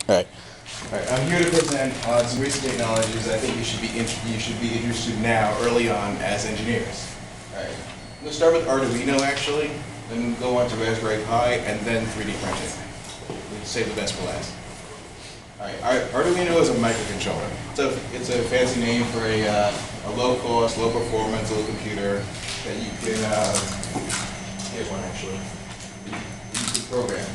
All right. All right. I'm here to present some recent technologies I think you should be interested in now, early on, as engineers. All right. I'm going to start with Arduino, actually, then go on to Raspberry Pi, and then 3D printing. We'll save the best for last. All right. Arduino is a microcontroller. It's a fancy name for a low-cost, low-performance little computer that you can. Here's one actually. You can program.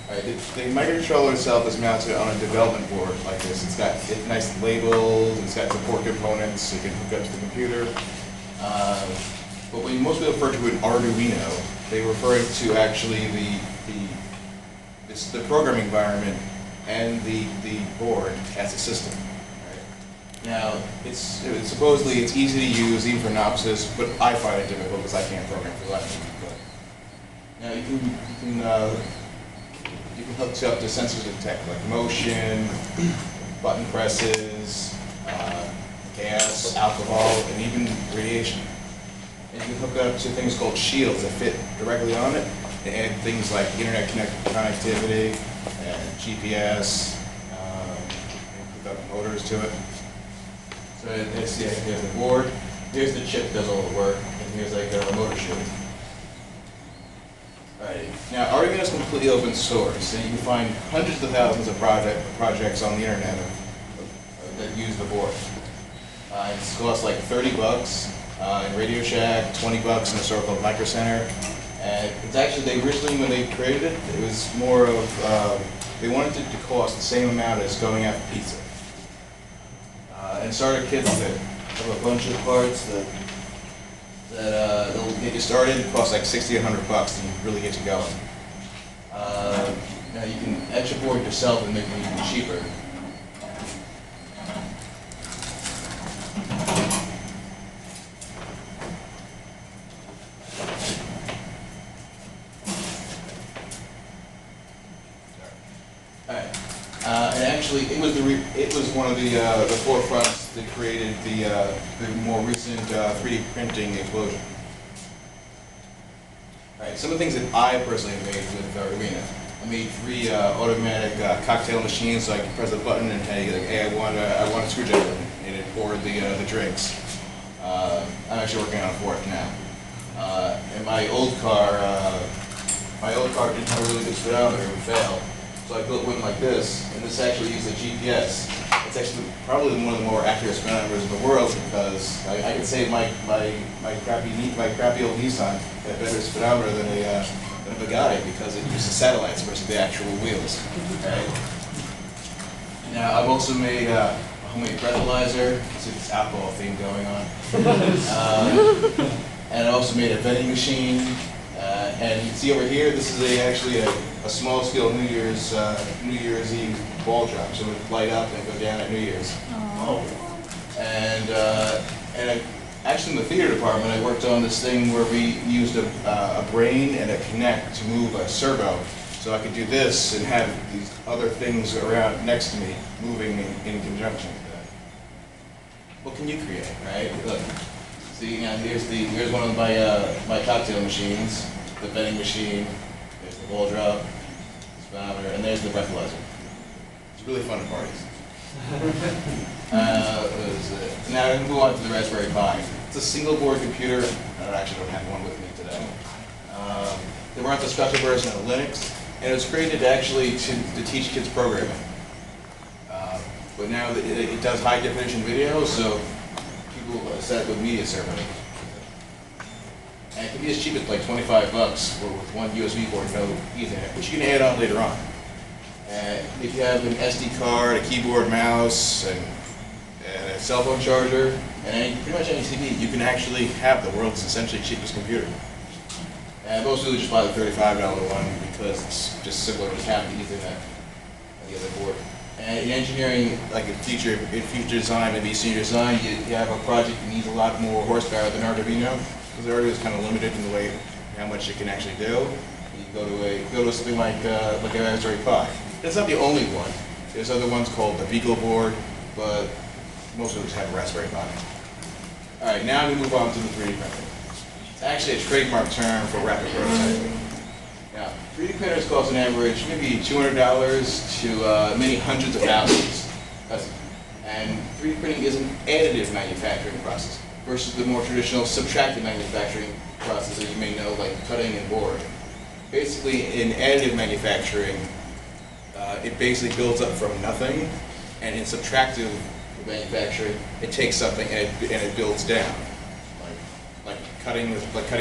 Right, the microcontroller itself is mounted on a development board like this. It's got nice labels, it's got support components, so you can hook up to the computer. But when most people refer to an Arduino, they refer to actually the programming environment and the board as a system. Right? Now, supposedly it's easy to use even for novices, but I find it difficult because I can't program for that. Now you can hook up to sensors that detect like motion, button presses, gas, alcohol, and even radiation. And you can hook up to things called shields that fit directly on it. They add things like internet connectivity and GPS, and hook up motors to it. So here's the board. Here's the chip that does all the work, and here's like a motor shield. Right. Now, Arduino is completely open source, and you can find hundreds of thousands of projects on the internet that use the board. It costs like $30 in Radio Shack, $20 in a store called Micro Center. And it's actually, when they created it, it was more of, they wanted it to cost the same amount as going out for pizza. And starter kits that have a bunch of parts that'll get you started. It costs like $60 to $100 to really get you going. Now you can etch a board yourself and make it even cheaper. Alright. And actually, it was one of the forefronts that created the more recent 3D printing explosion. All right, some of the things that I personally made with Arduino. I made 3 automatic cocktail machines, so I could press a button and hey, I want a screwdriver, and it poured the drinks. I'm actually working on a 4th now. And my old car didn't have a really good speedometer; it would fail. So I built one like this, and this actually uses a GPS. It's actually probably one of the more accurate speedometers in the world because I can save my crappy old Nissan at a better speedometer than a Bugatti because it uses satellites versus the actual wheels. Right? Now I've also made a homemade breathalyzer. See this alcohol theme going on. And I also made a vending machine. And you can see over here, this is actually a small-scale New Year's Eve ball drop, so it would light up and go down at New Year's. Oh. And actually in the theater department, I worked on this thing where we used a brain and a Kinect to move a servo, so I could do this and have these other things around next to me moving in conjunction with that. What can you create, right? Look, see, here's one of my cocktail machines. The vending machine, there's the ball drop, speedometer, and there's the breathalyzer. It's really fun at parties. Now I'm going to move on to the Raspberry Pi. It's a single board computer. I actually don't have one with me today. They runs a special version of Linux, and it was created actually to teach kids programming. But now it does high definition video, so people set it with media server. And it can be as cheap as like $25 with one USB port, no Ethernet, which you can add on later on. And if you have an SD card, a keyboard, mouse, and a cell phone charger, and pretty much any TV, you can actually have the world's essentially cheapest computer. And most people just buy the $35 one because it's just simpler to have the Ethernet on the other board. And in engineering, like in future design, maybe senior design, you have a project that needs a lot more horsepower than Arduino. Because Arduino is kind of limited in the way how much it can actually do. You go to something like a Raspberry Pi. That's not the only one. There's other ones called the Beagle board, but most of them just have a Raspberry Pi. All right, now we move on to the 3D printing. It's actually a trademark term for rapid prototyping. Now, 3D printers cost an average maybe $200 to many hundreds of thousands. And 3D printing is an additive manufacturing process versus the more traditional subtractive manufacturing process that you may know, like cutting and boring. Basically, in additive manufacturing, it basically builds up from nothing, and in subtractive manufacturing, it takes something and it builds down, like cutting a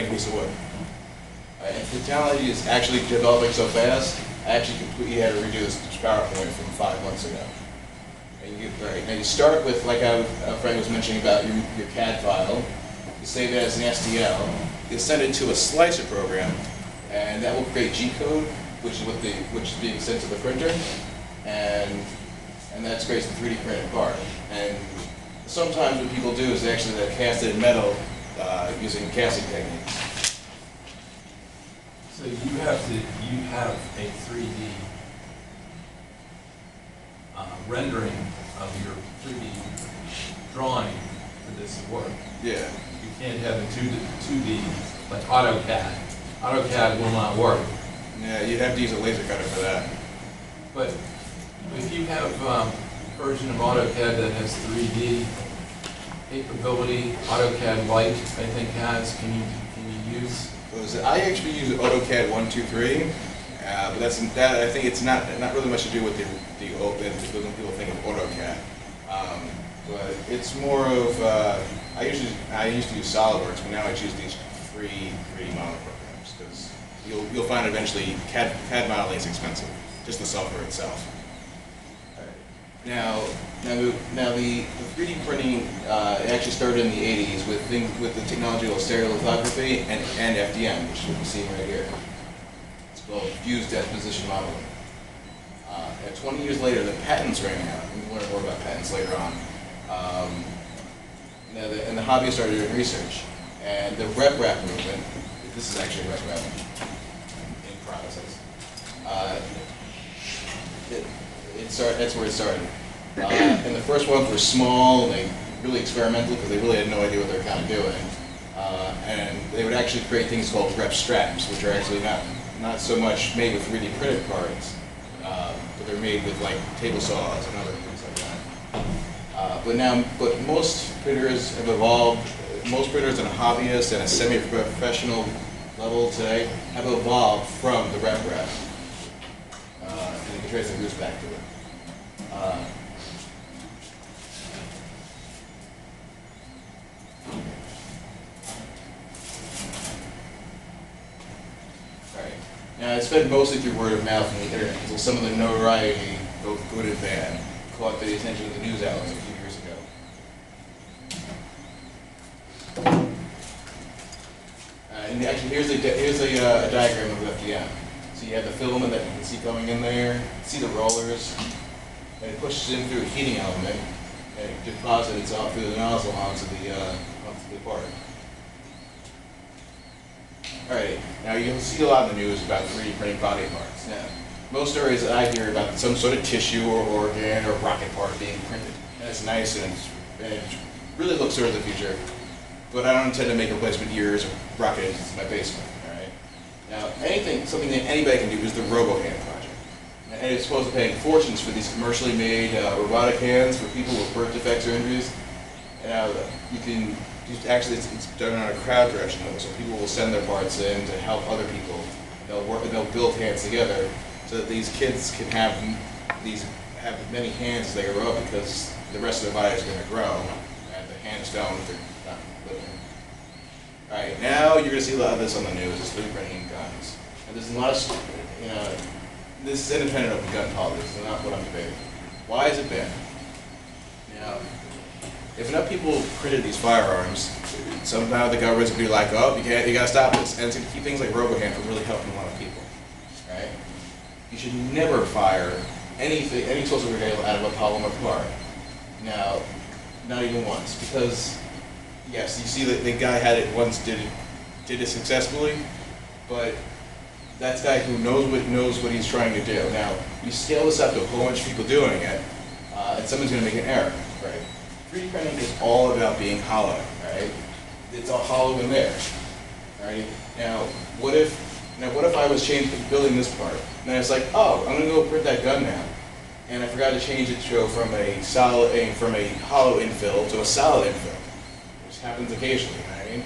piece of wood. And technology is actually developing so fast, I actually completely had to redo this PowerPoint from 5 months ago. And you start with, like Frank was mentioning about your CAD file, you save it as an STL, you send it to a slicer program, and that will create G-code, which is being sent to the printer, and that creates the 3D printed part. And sometimes what people do is they actually cast it in metal using casting techniques. So you have a 3D rendering of your 3D drawing for this to work. Yeah. You can't have a 2D like AutoCAD. AutoCAD will not work. Yeah, you'd have to use a laser cutter for that. But if you have a version of AutoCAD that has 3D capability, AutoCAD Lite, I think has, can you use? I actually use AutoCAD 123, but that I think it's not really much to do with the open when people think of AutoCAD. But it's more of I used to use SolidWorks, but now I choose these free 3D model programs because you'll find eventually CAD modeling is expensive, just the software itself. Now the 3D printing actually started in the 80s with the technology of stereolithography and FDM, which is what we're seeing right here. It's called fused deposition modeling. And 20 years later, the patents ran out. We'll learn more about patents later on. And the hobbyists started doing research. And the RepRap movement, this is actually RepRap in process. That's where it started. And the first ones were small, and they really experimental because they really had no idea what they were kind of doing. And they would actually create things called rep straps, which are actually not so much made with 3D printed parts, but they're made with like table saws and other things like that. But most printers have evolved. Most printers on a hobbyist and a semi-professional level today have evolved from the RepRap. And you can trace the roots back to it. Now, it's fed mostly through word of mouth and the internet until some of the notoriety, both good and bad, caught the attention of the news outlets a few years ago. And actually, here's a diagram of FDM. So you have the filament that you can see going in there, see the rollers, and it pushes in through a heating element, and it deposits off through the nozzle onto the part. Alright, now you'll see a lot in the news about 3D printing body parts. Now, most stories that I hear about some sort of tissue or organ or rocket part being printed. And it's nice and it really looks sort of the future. But I don't intend to make replacement ears or rocket engines in my basement. Alright? Now, something that anybody can do is the RoboHand project. And it's supposed to pay fortunes for these commercially made robotic hands for people with birth defects or injuries. And you can it's done on a crowd direction level, so people will send their parts in to help other people. They'll build hands together so that these kids can have many hands as they grow up because the rest of their body is going to grow and the hands don't if they're not living. Alright, now you're going to see a lot of this on the news, it's 3D printing guns. And there's a lot of, this is independent of the gun politics, it's not what I'm debating. Why has it been? Now, if enough people printed these firearms, somehow the governments would be like, oh, you got to stop this. And it's going to keep things like RoboHand from really helping a lot of people. Right? You should never fire any source of grenade out of a polymer part. Now, not even once. Because, yes, you see that the guy had it once, did it successfully, but that's a guy who knows what he's trying to do. Now, you scale this up to a whole bunch of people doing it, and someone's going to make an error. Right? 3D printing is all about being hollow, right? It's all hollow in there, right? Now, what if Now, what if I was building this part? And then it's like, oh, I'm gonna go print that gun now, and I forgot to change it to from a hollow infill to a solid infill, which happens occasionally. You know what I mean?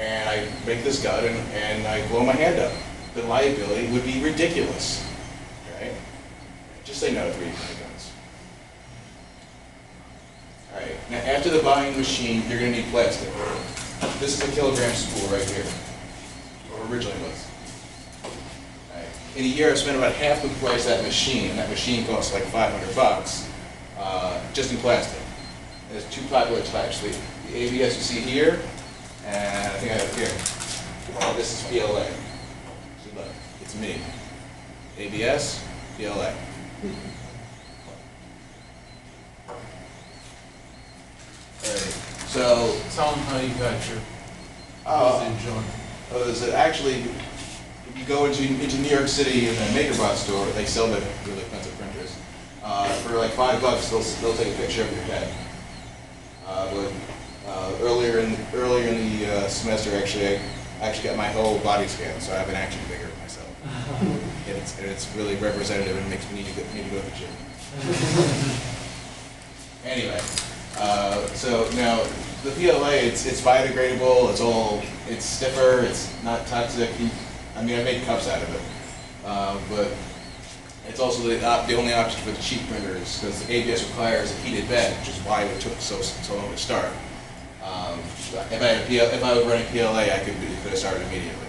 And I make this gun and I blow my hand up. The liability would be ridiculous, right? Just say no to 3D printed guns. All right. Now, after the buying machine, you're gonna need plastic. This is a kilogram spool right here, or originally was. Right. In a year, I've spent about half the price of that machine, and that machine costs like $500 just in plastic. And there's two popular types: the ABS you see here, and I think I have it here. This is PLA. See, look, it's me. ABS, PLA. Alright, so Tell them how you got your usage on. is it actually, if you go into New York City in a MakerBot store, they sell the really expensive printers. For like $5, they'll take a picture of your head. Earlier in the semester, actually, I actually got my whole body scan, so I have an action figure of myself. And it's really representative and makes me need to go to the gym. Anyway, so now the PLA, it's biodegradable. It's stiffer. It's not toxic. I mean, I make cups out of it, but it's also the only option for the cheap printers because the ABS requires a heated bed, which is why it took so long to start. If I was running PLA, it could have started immediately.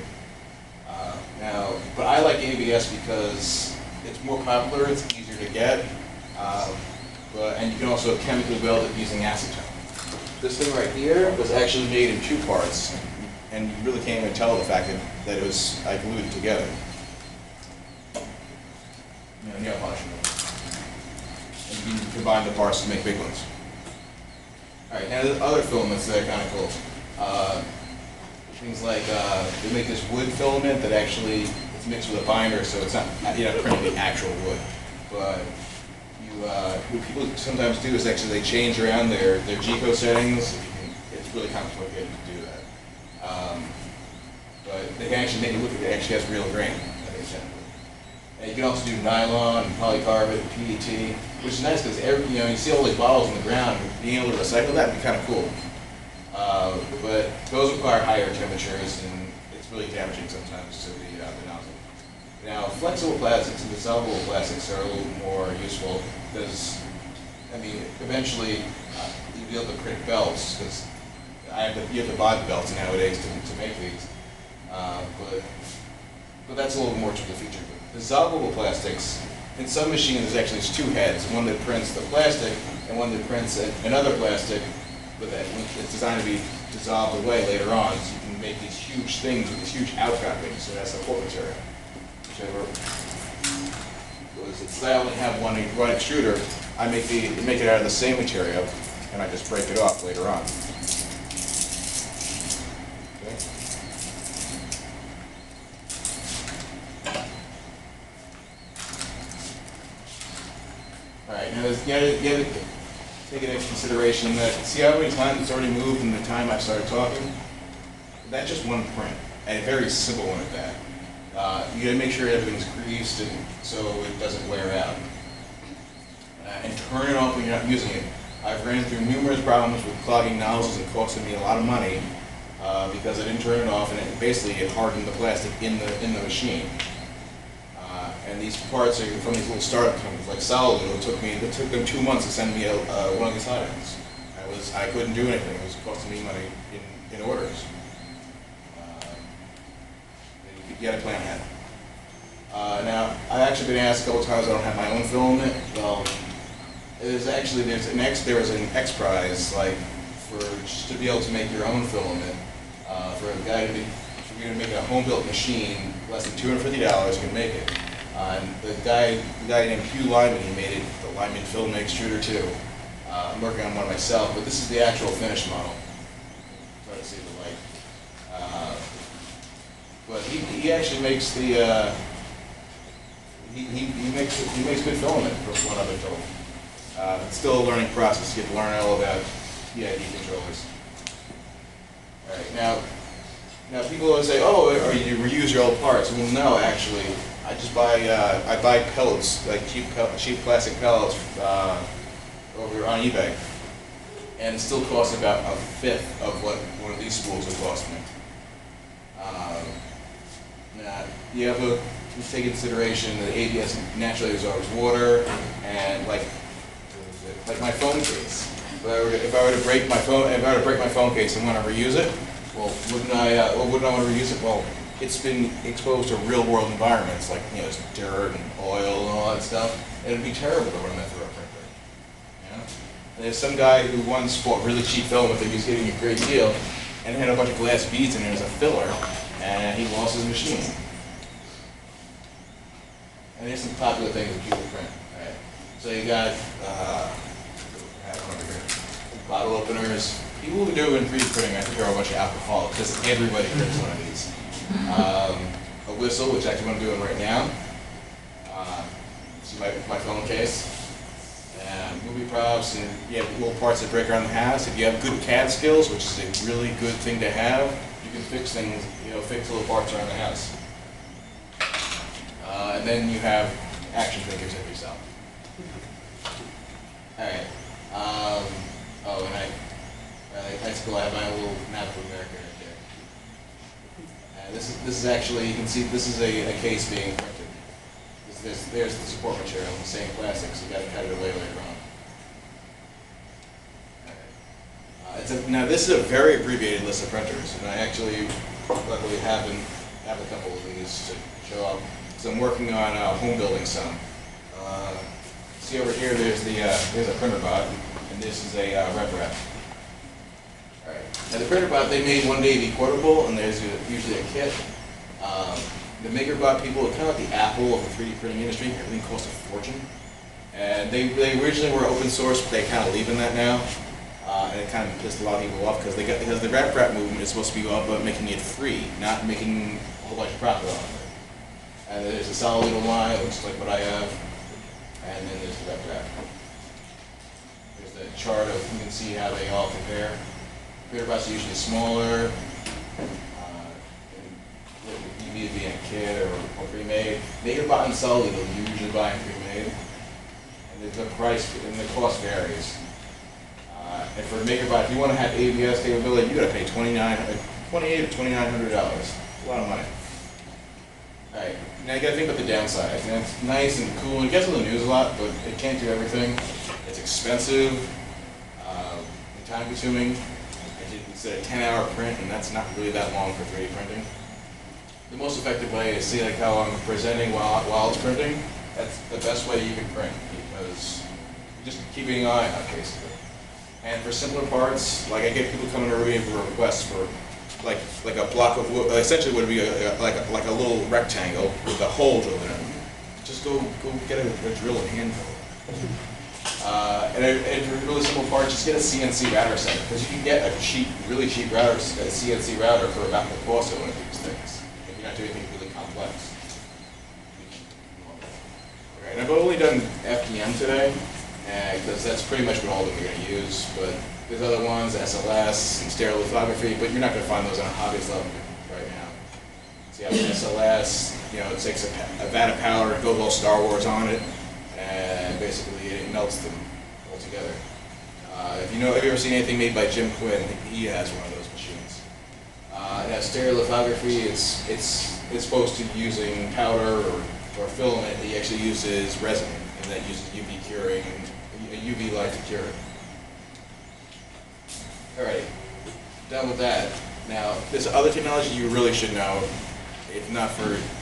But I like ABS because it's more popular, it's easier to get, and you can also chemically weld it using acetone. This thing right here was actually made in two parts, and you really can't even tell the fact that it was glued it together. Nail polish. And you can combine the parts to make big ones. Alright, now there's other filaments that are kind of cool. Things like, they make this wood filament that actually it's mixed with a binder, so it's not, you're not printing the actual wood. But what people sometimes do is actually they change around their GCO settings. It's really complicated to do that. But they can actually make it look like it actually has real grain. And you can also do nylon, polycarbonate, PET, which is nice because you see all these bottles on the ground. Being able to recycle that would be kind of cool. But those require higher temperatures, and it's really damaging sometimes to the nozzle. Now, flexible plastics and dissolvable plastics are a little more useful because, I mean, eventually you'll be able to print belts because you have to buy the belts nowadays to make these. But that's a little more to the future. Dissolvable plastics, in some machines there's actually two heads, one that prints the plastic and one that prints another plastic, but it's designed to be dissolved away later on, so you can make these huge things with these huge outcroppings, so that's support material. Since I only have one extruder, I make it out of the same material, and I just break it off later on. Alright, now you have to take into consideration that, see how many times it's already moved from the time I started talking? That's just one print, and a very simple one at that. You gotta make sure everything's greased and so it doesn't wear out. And turn it off when you're not using it. I've ran through numerous problems with clogging nozzles and costing me a lot of money because I didn't turn it off and it hardened the plastic in the machine. And these parts are from these little startup companies like Solid. It took them 2 months to send me one of these items. I couldn't do anything. It was costing me money in orders. You got to plan ahead. Now, I've actually been asked a couple times I don't have my own filament. Well, there was an X Prize just to be able to make your own filament for a guy if you're going to make a home-built machine, less than $250 can make it. And the guy named Hugh Lyman, he made it, the Lyman Filament Extruder 2. I'm working on one myself, but this is the actual finished model. Try to see the light. But he actually makes the he makes good filament from what I've been told. It's still a learning process. You have to learn all about PID controllers. All right, now Now people always say, "Oh, or you reuse your old parts." Well, no, actually, I just buy I buy pellets, like cheap plastic pellets over on eBay, and it still costs about a fifth of what one of these spools would cost me. Now you have to take into consideration that ABS naturally absorbs water, and like my phone case. If I were to break my phone case and want to reuse it, well, wouldn't I want to reuse it? Well, it's been exposed to real world environments like dirt and oil and all that stuff. And it'd be terrible to run that through a printer. You know? And there's some guy who once bought really cheap filament that he was getting a great deal, and it had a bunch of glass beads in it as a filler, and he lost his machine. And there's some popular things that people print. Right? So you got bottle openers. People who do in 3D printing, I think, are a bunch of alcoholics, because everybody prints one of these. A whistle, which actually what I'm doing right now. See my phone case. Movie props, and you have little parts that break around the house. If you have good CAD skills, which is a really good thing to have, you can fix things, fix little parts around the house. And then you have action figures of yourself. Alright. Oh, and high school, I have my little map of America right there. This is actually, you can see, this is a case being printed. There's the support material, the same plastic, so you got to cut it away later on. Now this is a very abbreviated list of printers, and I actually luckily have a couple of these to show up. So I'm working on home building some. See over here, there's a printer bot, and this is a RepRap. Alright. Now the printer bot, they made one day be portable, and there's usually a kit. The MakerBot people are kind of like the Apple of the 3D printing industry. Everything costs a fortune. And they originally were open source, but they're kind of leaving that now. And it kind of pissed a lot of people off because the RepRap movement is supposed to be all about making it free, not making a whole bunch of profit on it. And there's a solid little line, looks like what I have. And then there's the RepRap. There's the chart of, you can see how they all compare. Printer bots are usually smaller. You be in a kit or pre-made. MakerBot and Sully, they'll usually buy them pre-made. And the price and the cost varies. And for MakerBot, if you want to have ABS capability, you got to pay $2,800 to $2,900. A lot of money. All right. Now you got to think about the downside. And it's nice and cool. It gets on the news a lot, but it can't do everything. It's expensive, and time-consuming. It's a 10-hour print, and that's not really that long for 3D printing. The most effective way is see like how I'm presenting while it's printing. That's the best way you can print because you're just keeping an eye on it basically. And for simpler parts, like I get people coming to me for requests for like a block of wood, essentially would be like a little rectangle with a hole drilled in it. Just go get a drill and hand drill. And for really simple parts, just get a CNC router set because you can get a really cheap router, a CNC router for about the cost of one of these things. Not do anything really complex. Okay, and I've only done FDM today, because that's pretty much what all of them are going to use, but there's other ones, SLS and stereolithography, but you're not going to find those on a hobbyist level right now. So you have an SLS, it takes a vat of powder, goes all Star Wars on it, and basically it melts them all together. Have you ever seen anything made by Jim Quinn? He has one of those machines. It has stereolithography. It's opposed to using powder or filament. He actually uses resin, and that uses UV curing and a UV light to cure it. Alright, done with that. Now, this other technology you really should know, if not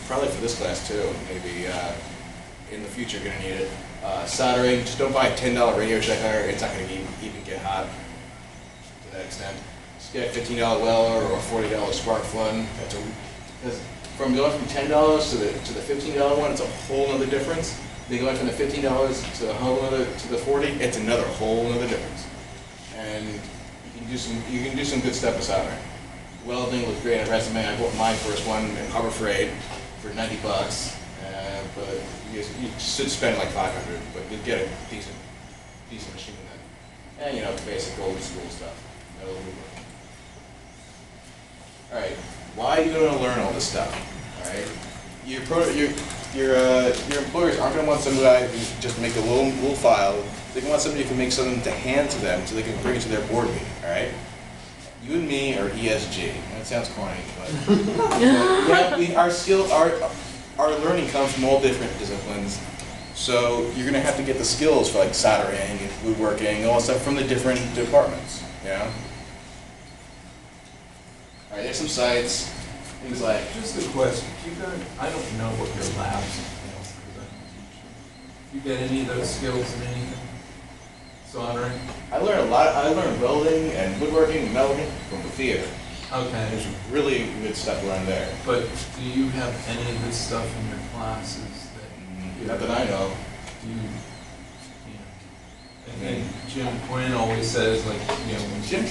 probably for this class too, maybe in the future you're going to need it. Soldering, just don't buy a $10 Radio Shacker. It's not going to even get hot to that extent. Get a $15 Weller or a $40 SparkFun. Because from going from $10 to the $15 one, it's a whole other difference. Then going from the $15 to the $40, it's another whole other difference. And you can do some good stuff with soldering. Welding was great on a resume. I bought my first one in Harbor Freight for $90, but you should spend like $500, but you'll get a decent machine then. And basic old school stuff. Alright, why are you going to learn all this stuff? All right, your employers aren't going to want some guy who just make a little file. They want somebody who can make something to hand to them so they can bring it to their board meeting. All right. You and me are ESG. That sounds corny, but yeah, our learning comes from all different disciplines. So you're gonna have to get the skills for like soldering and woodworking, all that stuff from the different departments. You know. All right, there's some sites. Things like Just a question, do you guys, I don't know what your labs entail, because I don't teach. You get any of those skills in anything? Soldering? I learned a lot. I learned welding and woodworking and metalworking from the theater. Okay, There's really good stuff around there. but do you have any of this stuff in your classes that? Not that I know. Do you, I think Jim Quinn always says, like, when Jim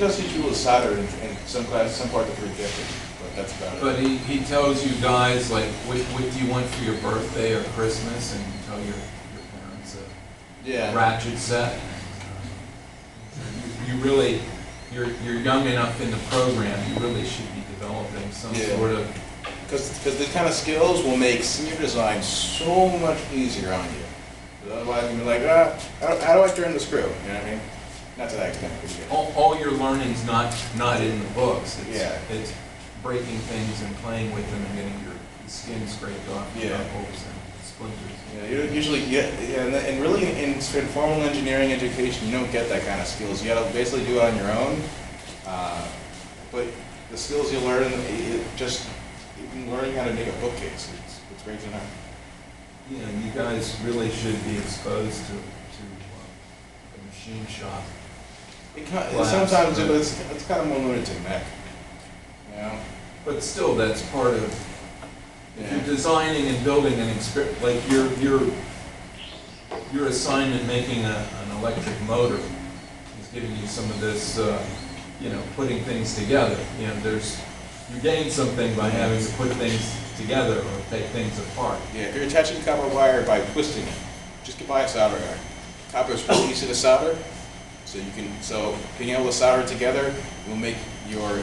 does teach you with solder in some class, some parts are pretty different, but that's about it. But he tells you guys, like, what do you want for your birthday or Christmas, and you tell your parents a Yeah. ratchet set. You really, you're young enough in the program, you really should be developing some Yeah. sort of, Because the kind of skills will make senior design so much easier on you. But otherwise, you'll be like, how do I turn the screw? You know what I mean? Not to that extent. But yeah. all your learning's not in the books. Yeah. It's breaking things and playing with them and getting your skin scraped off, Yeah. knuckles and splinters. Yeah, you usually get, and really in formal engineering education, you don't get that kind of skills. You gotta basically do it on your own. But the skills you learn, even learning how to make a bookcase, it's great to know. Yeah, you guys really should be exposed to a machine shop. Sometimes it's kind of more limited to mech. You know? But still, that's part of, if Yeah. you're designing and building an experience, like your assignment making an electric motor is giving you some of this, putting things together. You gain something by having to put things together or take things apart. Yeah, if you're attaching copper wire by twisting it, just buy a solder iron. Copper is really easy to solder, so being able to solder it together will make your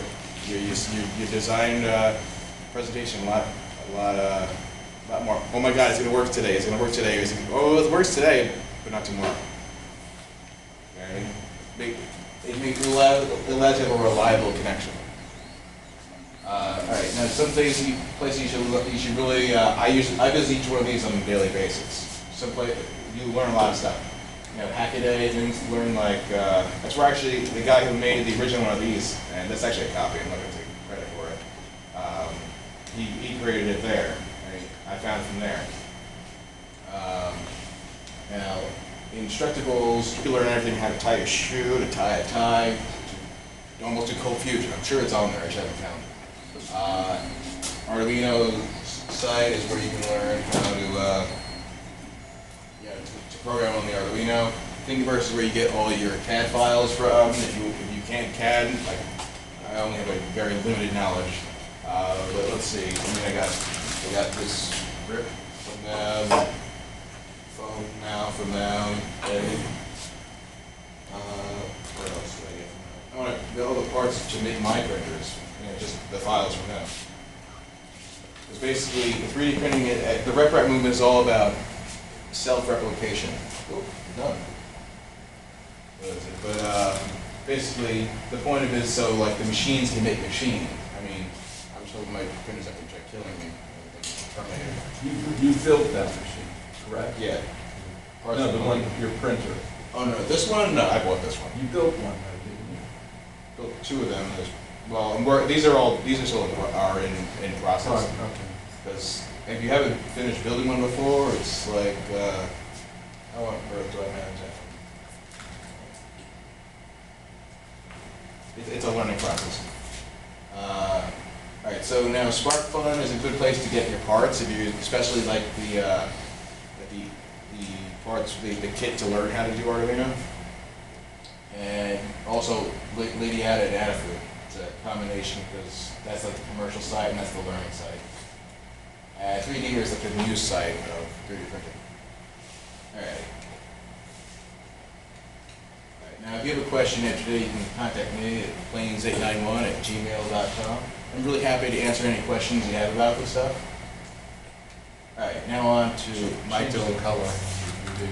design presentation a lot more. Oh my God, it's gonna work today. It's gonna work today. It works today, but not tomorrow. Okay? It allows you to have a reliable connection. All right. Now, some places you should really. I visit each one of these on a daily basis. You learn a lot of stuff. Hackaday things. Learn that's where actually the guy who made the original one of these, and that's actually a copy. I'm not going to take credit for it. He created it there. I found it from there. Now, in Instructables, you learn everything: how to tie a shoe, to tie a tie, almost to Cold Fusion. I'm sure it's on there. I just haven't found it. Arduino's site is where you can learn how to program on the Arduino. Thingiverse is where you get all your CAD files from. If you can't CAD, like I only have a very limited knowledge. But let's see. I got this rip from them, phone now from them. What else did I get from them? I want to build all the parts to make my printers. Just the files from them. It's basically the 3D printing. The RepRap movement is all about self-replication. Oh, done. What is it? But basically, the point of it is so like the machines can make machines. I mean, I'm just hoping my printers have to try killing me. Terminator. You built that machine, correct? Yeah. No, the one, your printer. Oh no, this one? No, I bought this one. You built one, though, didn't you? Built two of them. These are still in process. Okay. Because if you haven't finished building one before, it's like, how on earth do I manage that? It's a learning process. Alright, so now SparkFun is a good place to get your parts, if you especially like the parts, the kit to learn how to do Arduino. And also Lady Ada and Adafruit. It's a combination because that's like the commercial side and that's the learning side. 3D is like the news side of 3D printing. Alright. Now if you have a question after today, you can contact me at planes891@gmail.com. I'm really happy to answer any questions you have about this stuff. All right, now on to my Change bill. the color. Would be